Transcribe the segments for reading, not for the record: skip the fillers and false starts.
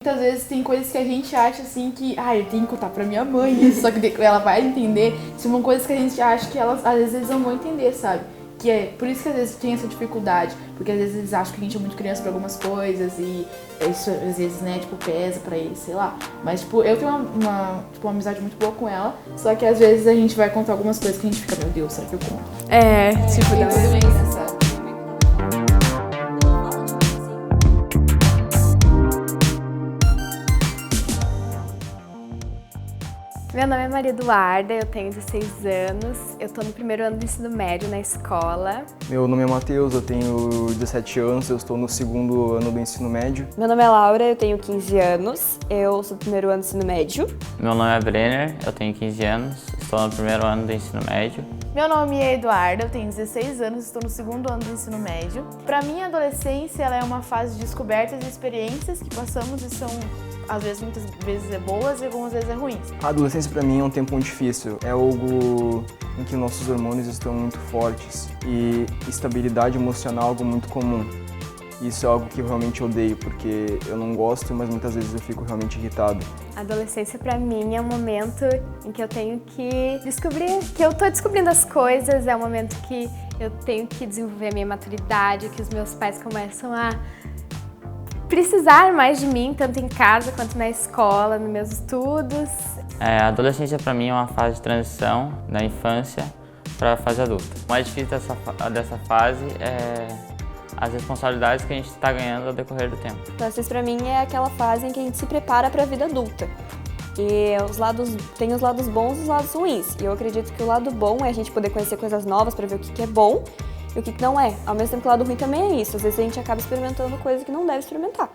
Muitas vezes tem coisas que a gente acha assim que, eu tenho que contar pra minha mãe isso, só que ela vai entender. São coisas que a gente acha que elas às vezes não vão entender, sabe? Que é por isso que às vezes tem essa dificuldade, porque às vezes eles acham que a gente é muito criança pra algumas coisas e isso às vezes, né, tipo, pesa pra eles, sei lá. Mas, tipo, eu tenho uma amizade muito boa com ela, só que às vezes a gente vai contar algumas coisas que a gente fica, meu Deus, será que eu conto? Tipo, Tem tudo isso, sabe? Meu nome é Maria Eduarda, eu tenho 16 anos, eu tô no primeiro ano do ensino médio na escola. Meu nome é Matheus, eu tenho 17 anos, eu estou no segundo ano do ensino médio. Meu nome é Laura, eu tenho 15 anos, eu sou do primeiro ano do ensino médio. Meu nome é Brenner, eu tenho 15 anos, estou no primeiro ano do ensino médio. Meu nome é Eduarda, eu tenho 16 anos, estou no segundo ano do ensino médio. Pra mim, a adolescência ela é uma fase de descobertas e experiências que passamos e são, às vezes, muitas vezes é boas e algumas vezes é ruins. A adolescência para mim é um tempo muito difícil, é algo em que nossos hormônios estão muito fortes e estabilidade emocional é algo muito comum. Isso é algo que eu realmente odeio, porque eu não gosto, mas muitas vezes eu fico realmente irritado. A adolescência pra mim é um momento em que eu tenho que descobrir, que eu tô descobrindo as coisas, é um momento que eu tenho que desenvolver a minha maturidade, que os meus pais começam a precisar mais de mim, tanto em casa quanto na escola, nos meus estudos. A adolescência para mim é uma fase de transição da infância para a fase adulta. O mais difícil dessa fase é as responsabilidades que a gente está ganhando ao decorrer do tempo. Adolescência pra mim é aquela fase em que a gente se prepara para a vida adulta. E tem os lados bons e os lados ruins. E eu acredito que o lado bom é a gente poder conhecer coisas novas para ver o que é bom e o que não é. Ao mesmo tempo que o lado ruim também é isso. Às vezes a gente acaba experimentando coisas que não deve experimentar.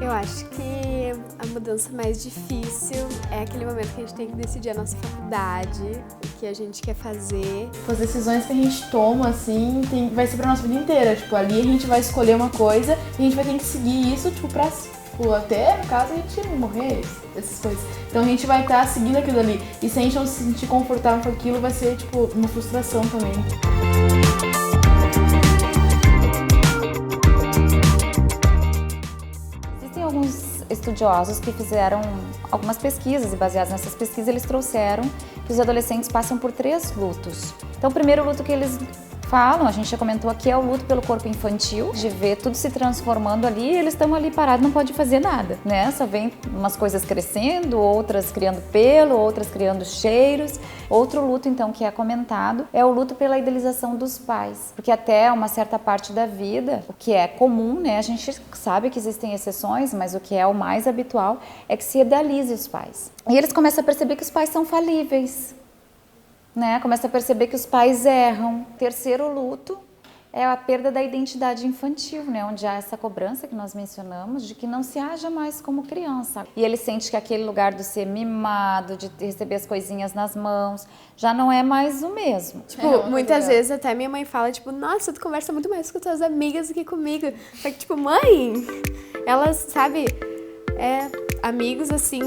Eu acho que a mudança mais difícil é aquele momento que a gente tem que decidir a nossa faculdade, o que a gente quer fazer. As decisões que a gente toma, assim, vai ser pra nossa vida inteira. Tipo, ali a gente vai escolher uma coisa e a gente vai ter que seguir isso, até, no caso, a gente morrer, essas coisas. Então a gente vai estar seguindo aquilo ali. E se a gente não se sentir confortável com aquilo, vai ser, uma frustração também. Alguns estudiosos que fizeram algumas pesquisas e baseados nessas pesquisas eles trouxeram que os adolescentes passam por 3 lutos. Então o primeiro luto que eles falam, a gente já comentou aqui, é o luto pelo corpo infantil, de ver tudo se transformando ali e eles estão ali parados, não pode fazer nada, né? Só vem umas coisas crescendo, outras criando pelo, outras criando cheiros. Outro luto, então, que é comentado, é o luto pela idealização dos pais, porque até uma certa parte da vida, o que é comum, né? A gente sabe que existem exceções, mas o que é o mais habitual é que se idealize os pais. E eles começam a perceber que os pais são falíveis, né? Começa a perceber que os pais erram. Terceiro luto é a perda da identidade infantil, né? Onde há essa cobrança que nós mencionamos de que não se haja mais como criança. E ele sente que aquele lugar de ser mimado, de receber as coisinhas nas mãos, já não é mais o mesmo. Muitas vezes até minha mãe fala, nossa, tu conversa muito mais com tuas amigas do que comigo. Só que, mãe, elas, sabe, amigos, assim,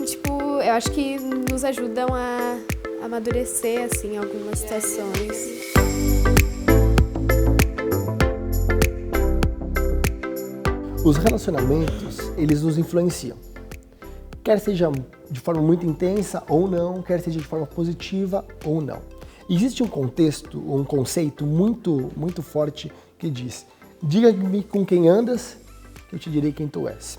eu acho que nos ajudam a amadurecer, assim, algumas situações. Os relacionamentos, eles nos influenciam. Quer seja de forma muito intensa ou não, quer seja de forma positiva ou não. Existe um contexto, um conceito muito, muito forte que diz: diga-me com quem andas, que eu te direi quem tu és.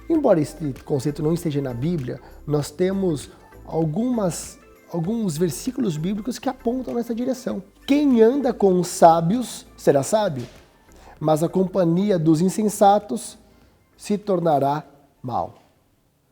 Embora esse conceito não esteja na Bíblia, nós temos alguns versículos bíblicos que apontam nessa direção. Quem anda com os sábios será sábio, mas a companhia dos insensatos se tornará mal.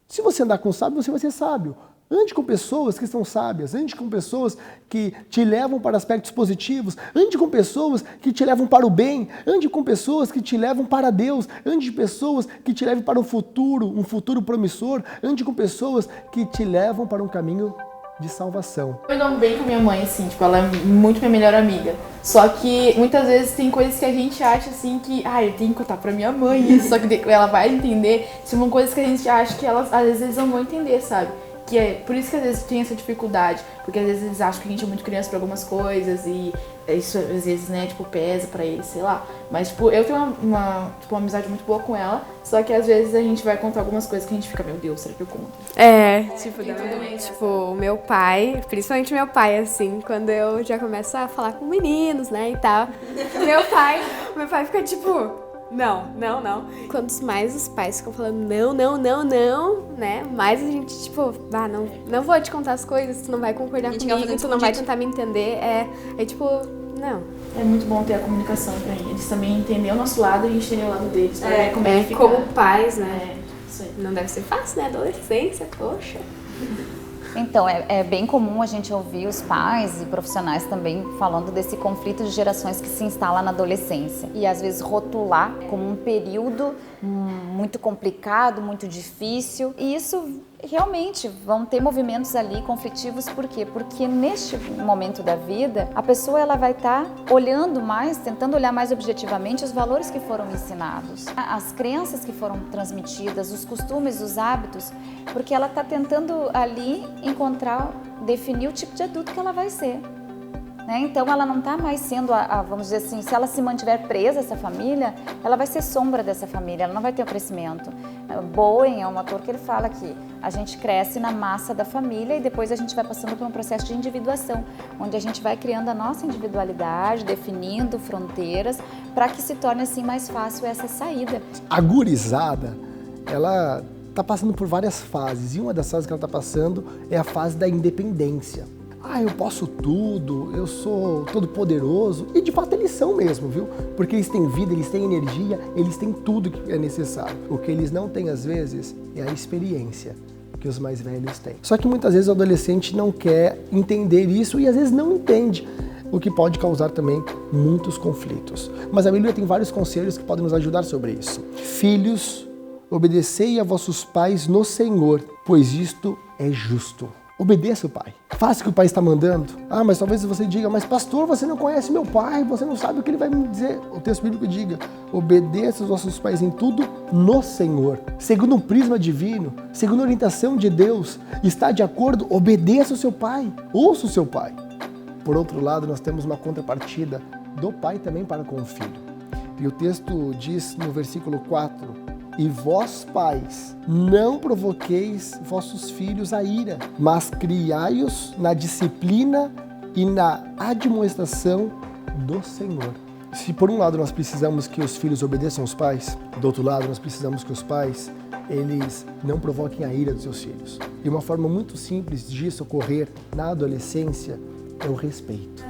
Se você andar com sábio, você vai ser sábio. Ande com pessoas que são sábias, ande com pessoas que te levam para aspectos positivos, ande com pessoas que te levam para o bem, ande com pessoas que te levam para Deus, ande com pessoas que te levam para um futuro promissor, ande com pessoas que te levam para um caminho de salvação. Eu me dou bem com a minha mãe, assim, ela é muito minha melhor amiga. Só que muitas vezes tem coisas que a gente acha, assim, que, eu tenho que contar pra minha mãe isso, só que ela vai entender. São coisas que a gente acha que elas, às vezes, não vão entender, sabe? Que é por isso que às vezes tem essa dificuldade, porque às vezes eles acham que a gente é muito criança pra algumas coisas e isso às vezes, né, tipo, pesa pra eles, sei lá. Mas, tipo, eu tenho uma amizade muito boa com ela, só que às vezes a gente vai contar algumas coisas que a gente fica, meu Deus, será que eu conto? Tipo, o meu pai, principalmente meu pai, assim, quando eu já começo a falar com meninos, né, e tal, meu pai fica tipo... Não. Quanto mais os pais ficam falando não, né? Mais a gente, tipo, não vou te contar as coisas, tu não vai concordar comigo, tu não vai tentar me entender. Aí, tipo, não. É muito bom ter a comunicação pra eles também entender o nosso lado e a gente entender o lado deles. Pra ver como é que fica. Como pais, né? Isso aí. Não deve ser fácil, né? Adolescência, poxa. Então, é bem comum a gente ouvir os pais e profissionais também falando desse conflito de gerações que se instala na adolescência. E às vezes rotular como um período muito complicado, muito difícil. E isso realmente vão ter movimentos ali conflitivos. Por quê? Porque neste momento da vida, a pessoa ela vai estar olhando mais, tentando olhar mais objetivamente os valores que foram ensinados, as crenças que foram transmitidas, os costumes, os hábitos, porque ela está tentando ali definir o tipo de adulto que ela vai ser. Então ela não está mais sendo, vamos dizer assim, se ela se mantiver presa a essa família, ela vai ser sombra dessa família, ela não vai ter o crescimento. Bowen é um autor que ele fala que a gente cresce na massa da família e depois a gente vai passando por um processo de individuação, onde a gente vai criando a nossa individualidade, definindo fronteiras, para que se torne assim mais fácil essa saída. A gurizada, ela está passando por várias fases e uma das fases que ela está passando é a fase da independência. Eu posso tudo, eu sou todo poderoso. E de fato eles são mesmo, viu? Porque eles têm vida, eles têm energia, eles têm tudo que é necessário. O que eles não têm às vezes é a experiência que os mais velhos têm. Só que muitas vezes o adolescente não quer entender isso e às vezes não entende, o que pode causar também muitos conflitos. Mas a Bíblia tem vários conselhos que podem nos ajudar sobre isso. Filhos, obedecei a vossos pais no Senhor, pois isto é justo. Obedeça o pai. Faça o que o pai está mandando. Mas talvez você diga, mas pastor, você não conhece meu pai, você não sabe o que ele vai me dizer. O texto bíblico diga, obedeça os vossos pais em tudo no Senhor. Segundo um prisma divino, segundo a orientação de Deus, está de acordo, obedeça o seu pai, ouça o seu pai. Por outro lado, nós temos uma contrapartida do pai também para com o filho. E o texto diz no versículo 4, e vós, pais, não provoqueis vossos filhos a ira, mas criai-os na disciplina e na admoestação do Senhor. Se por um lado nós precisamos que os filhos obedeçam aos pais, do outro lado nós precisamos que os pais, eles não provoquem a ira dos seus filhos. E uma forma muito simples disso ocorrer na adolescência é o respeito.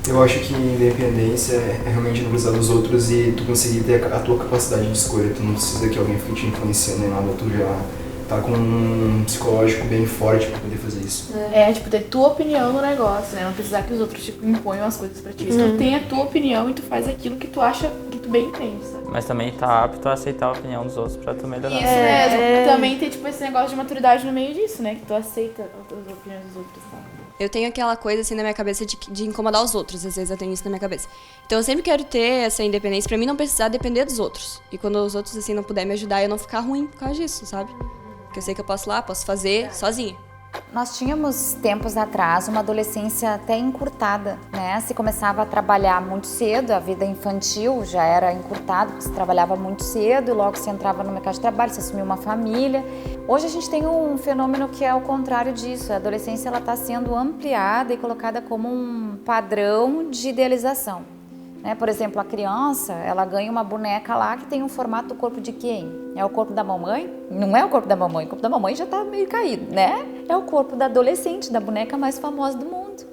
Eu acho que independência é realmente não precisar dos outros e tu conseguir ter a tua capacidade de escolha. Tu não precisa que alguém fique te influenciando nem nada, tu já tá com um psicológico bem forte pra poder fazer isso. Tipo, ter tua opinião no negócio, né? Não precisar que os outros tipo, imponham as coisas pra ti. Tu tem a tua opinião e tu faz aquilo que tu acha que tu bem entende, sabe? Mas também tá apto a aceitar a opinião dos outros pra tu melhorar. Isso mesmo. Também tem tipo esse negócio de maturidade no meio disso, né? Que tu aceita as opiniões dos outros, sabe? Eu tenho aquela coisa assim na minha cabeça de incomodar os outros, às vezes eu tenho isso na minha cabeça. Então eu sempre quero ter essa independência pra mim não precisar depender dos outros. E quando os outros assim não puderem me ajudar, eu não ficar ruim por causa disso, sabe? Porque eu sei que eu posso ir lá, posso fazer sozinha. Nós tínhamos, tempos atrás, uma adolescência até encurtada, né? Se começava a trabalhar muito cedo, a vida infantil já era encurtada, porque se trabalhava muito cedo e logo se entrava no mercado de trabalho, se assumia uma família. Hoje a gente tem um fenômeno que é o contrário disso. A adolescência está sendo ampliada e colocada como um padrão de idealização. Por exemplo, a criança, ela ganha uma boneca lá que tem um formato do corpo de quem? É o corpo da mamãe? Não é o corpo da mamãe, o corpo da mamãe já está meio caído, né? É o corpo da adolescente, da boneca mais famosa do mundo.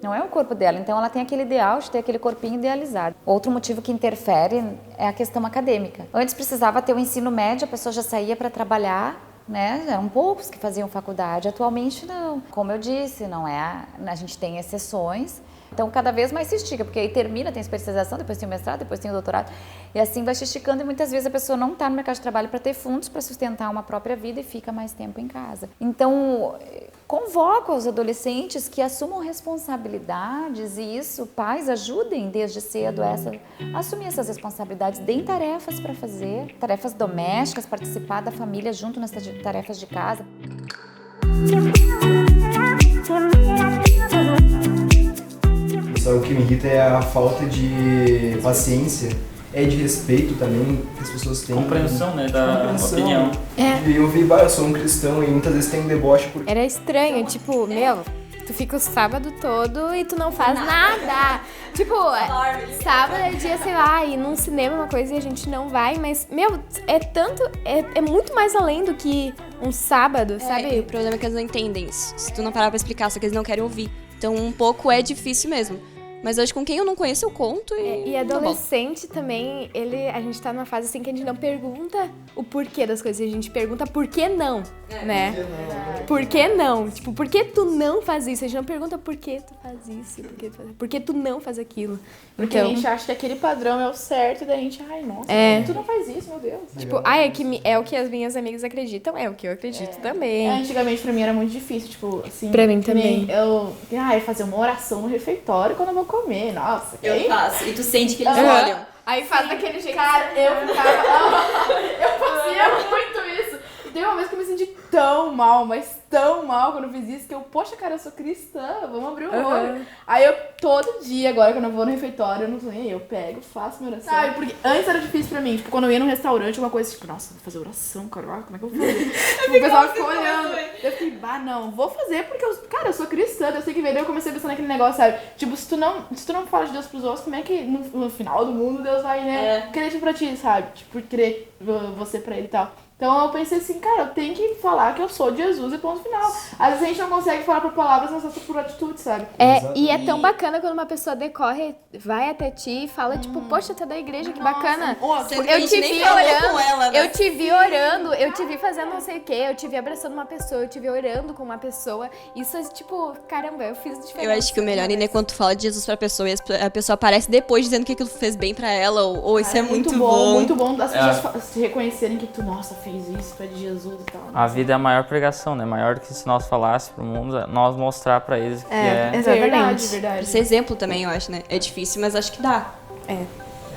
Não é o corpo dela, então ela tem aquele ideal de ter aquele corpinho idealizado. Outro motivo que interfere é a questão acadêmica. Antes precisava ter o ensino médio, a pessoa já saía para trabalhar, né? Eram poucos que faziam faculdade, atualmente não. Como eu disse, não é, a gente tem exceções. Então, cada vez mais se estica, porque aí termina, tem especialização, depois tem o mestrado, depois tem o doutorado, e assim vai se esticando e muitas vezes a pessoa não está no mercado de trabalho para ter fundos para sustentar uma própria vida e fica mais tempo em casa. Então, convoco os adolescentes que assumam responsabilidades e isso, pais ajudem desde cedo a assumir essas responsabilidades, deem tarefas para fazer, tarefas domésticas, participar da família junto nas tarefas de casa. Só o que me irrita é a falta de paciência, de respeito também que as pessoas têm. Compreensão, né, da opinião. E eu vi, eu sou um cristão e muitas vezes tem um deboche por... Era estranho, tipo, tu fica o sábado todo e tu não faz nada. Tipo, sábado é dia, sei lá, ir num cinema, uma coisa, e a gente não vai, mas, é muito mais além do que um sábado, sabe? E o problema é que eles não entendem isso. Se tu não parar pra explicar, só que eles não querem ouvir. Então, um pouco é difícil mesmo. Mas hoje, com quem eu não conheço, eu conto E adolescente também, a gente tá numa fase assim que a gente não pergunta o porquê das coisas, a gente pergunta por que não, né? Por que não? Tipo, por que tu não faz isso? A gente não pergunta por que tu faz isso, por que tu não faz aquilo. Porque a gente acha que aquele padrão é o certo, e daí a gente, ai, nossa, tu não faz isso, meu Deus. Tipo, é o que as minhas amigas acreditam, é o que eu acredito também. Antigamente pra mim era muito difícil, tipo, assim... Pra mim também. Eu fazer uma oração no refeitório quando eu vou comer, nossa. Eu faço. E tu sente que eles olham. Aí faz daquele jeito. Cara, eu fazia muito isso. Teve uma vez que eu me senti tão mal, mas tão mal quando eu fiz isso, que eu, poxa, cara, eu sou cristã, vamos abrir o olho. Aí eu, todo dia, agora, quando eu vou no refeitório, eu não tô nem aí, eu pego, faço minha oração. Sabe, porque antes era difícil pra mim, tipo, quando eu ia num restaurante, uma coisa, tipo, nossa, vou fazer oração, cara, como é que eu vou fazer? Tipo, o pessoal ficou olhando. Eu fiquei, não, vou fazer porque, eu sou cristã, eu sei que veio, daí eu comecei a pensar naquele negócio, sabe? Tipo, se tu não fala de Deus pros outros, como é que no final do mundo Deus vai, né, querer tipo pra ti, sabe? Tipo, querer você pra ele e tal. Então eu pensei assim, cara, eu tenho que falar que eu sou de Jesus e ponto final. Às vezes a gente não consegue falar por palavras, mas só por atitude, sabe? E é tão bacana quando uma pessoa decorre, vai até ti e fala, tipo, poxa, tu é da igreja, que bacana. Eu te vi orando, ela, né? eu te vi orando, eu te vi fazendo não sei o quê, eu te vi abraçando uma pessoa, eu te vi orando com uma pessoa. Isso é tipo, caramba, eu fiz diferença. Eu acho que o melhor ainda é quando tu fala de Jesus pra pessoa e a pessoa aparece depois dizendo que aquilo fez bem pra ela, ou isso é muito bom. Muito bom as pessoas se reconhecerem que tu, nossa, fez isso, tu é de Jesus e tal. A vida é a maior pregação, né? Maior do que se nós falássemos pro mundo, nós mostrar pra eles que Verdade. Pra ser exemplo também, eu acho, né? É difícil, mas acho que dá.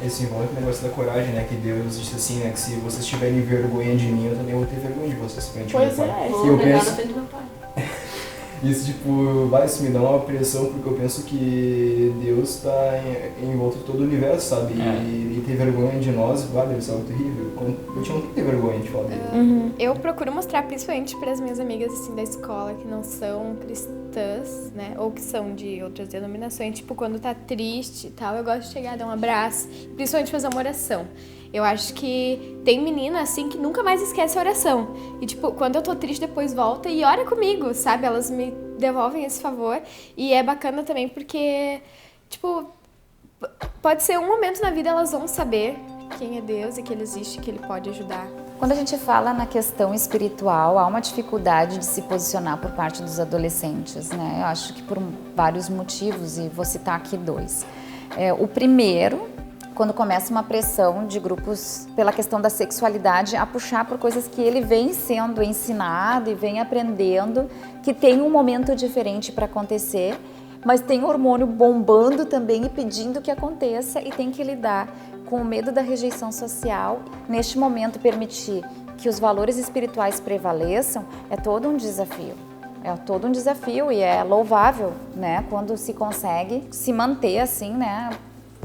Isso envolve o negócio da coragem, né? Que Deus disse assim, né? Que se vocês tiverem vergonha de mim, eu também vou ter vergonha de vocês. Pois é. E eu penso... Isso, tipo, isso me dá uma pressão, porque eu penso que Deus tá em volta de todo o universo, sabe? E ter vergonha de nós, deve ser algo terrível. Eu tinha que ter vergonha de falar dele. Eu procuro mostrar, principalmente para as minhas amigas assim da escola, que não são cristãs, né? Ou que são de outras denominações. Tipo, quando tá triste e tal, eu gosto de chegar, dar um abraço. Principalmente fazer uma oração. Eu acho que tem menina, assim, que nunca mais esquece a oração. E, tipo, quando eu tô triste, depois volta e ora comigo, sabe? Elas me devolvem esse favor. E é bacana também porque, tipo, pode ser um momento na vida elas vão saber quem é Deus e que Ele existe, que Ele pode ajudar. Quando a gente fala na questão espiritual, há uma dificuldade de se posicionar por parte dos adolescentes, né? Eu acho que por vários motivos, e vou citar aqui 2. O primeiro, quando começa uma pressão de grupos pela questão da sexualidade a puxar por coisas que ele vem sendo ensinado e vem aprendendo, que tem um momento diferente para acontecer, mas tem hormônio bombando também e pedindo que aconteça, e tem que lidar com o medo da rejeição social. Neste momento, permitir que os valores espirituais prevaleçam é todo um desafio. É todo um desafio e é louvável, né, quando se consegue se manter assim, né,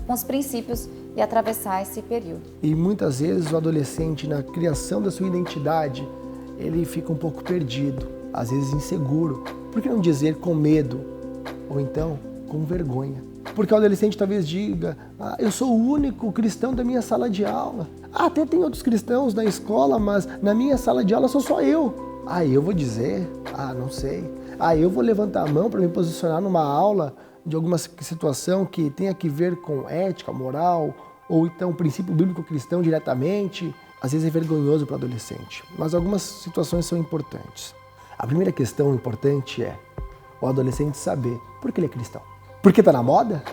com os princípios e atravessar esse período. E muitas vezes o adolescente, na criação da sua identidade, ele fica um pouco perdido, às vezes inseguro. Por que não dizer com medo? Ou então com vergonha? Porque o adolescente talvez diga, eu sou o único cristão da minha sala de aula. Até tem outros cristãos na escola, mas na minha sala de aula sou só eu. Eu vou dizer? Não sei. Eu vou levantar a mão para me posicionar numa aula de alguma situação que tenha que ver com ética, moral, ou então princípio bíblico cristão diretamente. Às vezes é vergonhoso para o adolescente, mas algumas situações são importantes. A primeira questão importante é o adolescente saber por que ele é cristão. Porque está na moda?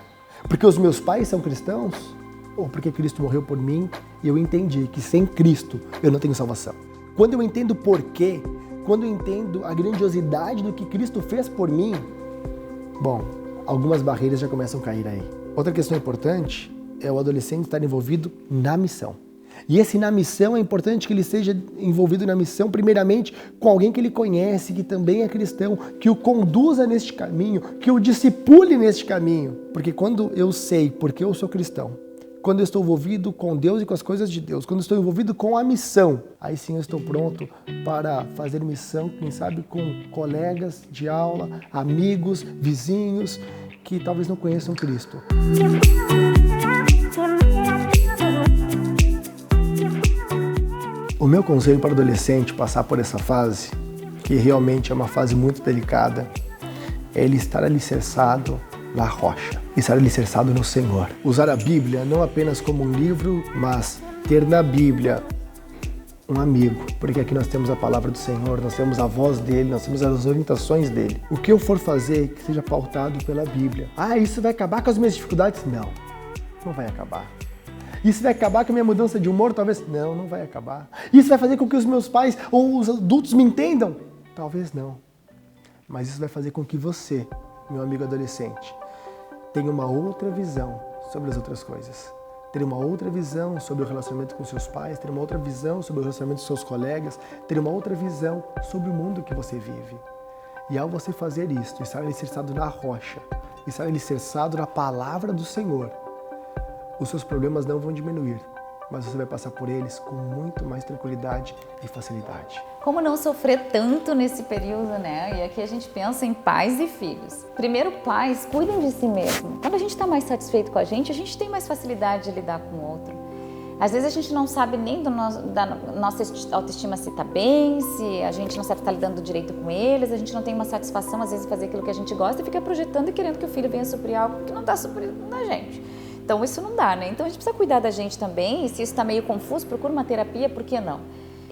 Porque os meus pais são cristãos? Ou porque Cristo morreu por mim e eu entendi que sem Cristo eu não tenho salvação? Quando eu entendo o porquê, quando eu entendo a grandiosidade do que Cristo fez por mim, algumas barreiras já começam a cair aí. Outra questão importante é o adolescente estar envolvido na missão. E esse na missão é importante que ele seja envolvido na missão, primeiramente, com alguém que ele conhece, que também é cristão, que o conduza neste caminho, que o discipule neste caminho. Porque quando eu sei porque eu sou cristão, quando eu estou envolvido com Deus e com as coisas de Deus, quando eu estou envolvido com a missão, aí sim eu estou pronto para fazer missão, quem sabe com colegas de aula, amigos, vizinhos, que talvez não conheçam Cristo. O meu conselho para o adolescente passar por essa fase, que realmente é uma fase muito delicada, é ele estar alicerçado na rocha, estar alicerçado no Senhor. Usar a Bíblia não apenas como um livro, mas ter na Bíblia um amigo, porque aqui nós temos a palavra do Senhor, nós temos a voz dele, nós temos as orientações dele. O que eu for fazer, que seja pautado pela Bíblia. Ah, isso vai acabar com as minhas dificuldades? Não, não vai acabar. Isso vai acabar com a minha mudança de humor? Talvez não, não vai acabar. Isso vai fazer com que os meus pais ou os adultos me entendam? Talvez não. Mas isso vai fazer com que você, meu amigo adolescente, tenha uma outra visão sobre as outras coisas. Ter uma outra visão sobre o relacionamento com seus pais, ter uma outra visão sobre o relacionamento com seus colegas, ter uma outra visão sobre o mundo que você vive. E ao você fazer isso, estar alicerçado na rocha, estar alicerçado na palavra do Senhor, os seus problemas não vão diminuir, mas você vai passar por eles com muito mais tranquilidade e facilidade. Como não sofrer tanto nesse período, né? E aqui a gente pensa em pais e filhos. Primeiro, pais, cuidem de si mesmo. Quando a gente está mais satisfeito com a gente tem mais facilidade de lidar com o outro. Às vezes a gente não sabe nem da nossa autoestima se está bem, se a gente não sabe estar lidando direito com eles, a gente não tem uma satisfação às vezes em fazer aquilo que a gente gosta e fica projetando e querendo que o filho venha suprir algo que não está suprindo na gente. Então isso não dá, né? Então a gente precisa cuidar da gente também, e se isso está meio confuso, procura uma terapia, por que não?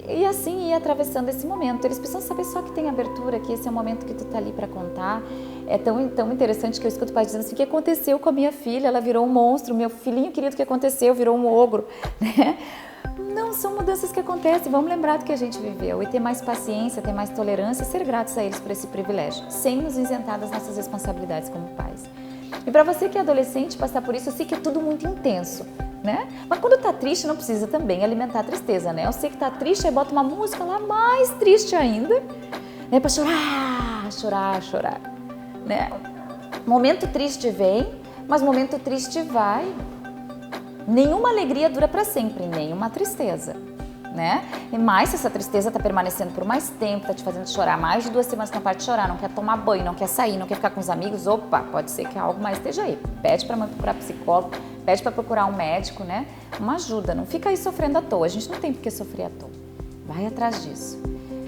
E assim ir atravessando esse momento. Eles precisam saber só que tem abertura, que esse é o momento que tu tá ali para contar. É tão interessante que eu escuto o pai dizendo assim, o que aconteceu com a minha filha? Ela virou um monstro, meu filhinho querido, o que aconteceu? Virou um ogro, né? Não, são mudanças que acontecem, vamos lembrar do que a gente viveu e ter mais paciência, ter mais tolerância e ser gratos a eles por esse privilégio, sem nos isentar das nossas responsabilidades como pais. E para você que é adolescente, passar por isso, eu sei que é tudo muito intenso, né? Mas quando tá triste, não precisa também alimentar a tristeza, né? Eu sei que tá triste, aí bota uma música lá mais triste ainda, né? Pra chorar, né? Momento triste vem, mas momento triste vai. Nenhuma alegria dura para sempre, nenhuma tristeza, né? E mais se essa tristeza tá permanecendo por mais tempo, tá te fazendo chorar mais de 2 semanas, não para de chorar, não quer tomar banho, não quer sair, não quer ficar com os amigos, opa, pode ser que algo mais esteja aí. Pede para procurar psicólogo, pede para procurar um médico, né? Uma ajuda, não fica aí sofrendo à toa, a gente não tem por que sofrer à toa. Vai atrás disso.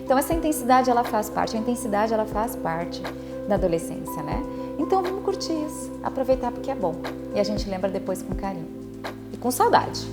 Então essa intensidade, ela faz parte, a intensidade, ela faz parte da adolescência, né? Então vamos curtir isso, aproveitar porque é bom. E a gente lembra depois com carinho e com saudade.